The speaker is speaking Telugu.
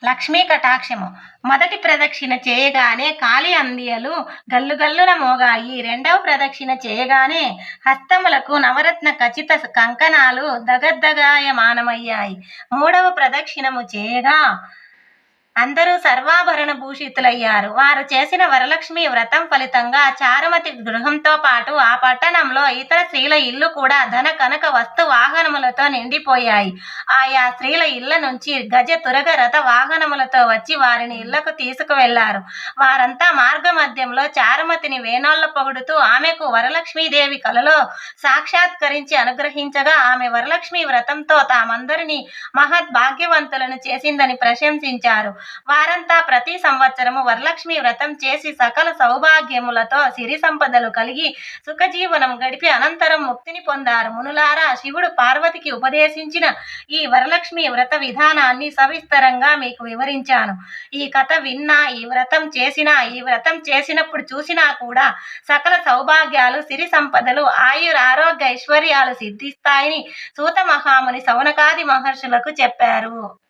లక్ష్మీ కటాక్షము. మొదటి ప్రదక్షిణ చేయగానే కాలి అందియలు గల్లుగల్లున మోగాయి. రెండవ ప్రదక్షిణ చేయగానే హస్తములకు నవరత్న ఖచిత కంకణాలు దగద్దగాయమానమయ్యాయి. మూడవ ప్రదక్షిణము చేయగా అందరూ సర్వాభరణ భూషితులయ్యారు. వారు చేసిన వరలక్ష్మి వ్రతం ఫలితంగా చారుమతి గృహంతో పాటు ఆ పట్టణంలో ఇతర స్త్రీల ఇల్లు కూడా ధన కనక వస్తు వాహనములతో నిండిపోయాయి. ఆయా స్త్రీల ఇళ్ల నుంచి గజ తురగ రథ వాహనములతో వచ్చి వారిని ఇళ్లకు తీసుకువెళ్లారు. వారంతా మార్గ మధ్యంలో చారుమతిని వేనోళ్ల పొగుడుతూ ఆమెకు వరలక్ష్మీదేవి కలలో సాక్షాత్కరించి అనుగ్రహించగా ఆమె వరలక్ష్మి వ్రతంతో తామందరినీ మహద్భాగ్యవంతులను చేసిందని ప్రశంసించారు. వారంతా ప్రతి సంవత్సరము వరలక్ష్మి వ్రతం చేసి సకల సౌభాగ్యములతో సిరి సంపదలు కలిగి సుఖజీవనం గడిపి అనంతరం ముక్తిని పొందారు. మునులారా, శివుడు పార్వతికి ఉపదేశించిన ఈ వరలక్ష్మి వ్రత విధానాన్ని సవిస్తరంగా మీకు వివరించాను. ఈ కథ విన్నా, ఈ వ్రతం చేసినా, ఈ వ్రతం చేసినప్పుడు చూసినా కూడా సకల సౌభాగ్యాలు, సిరి సంపదలు, ఆయురారోగ్య ఐశ్వర్యాలు సిద్ధిస్తాయని సూత మహాముని సౌనకాది మహర్షులకు చెప్పారు.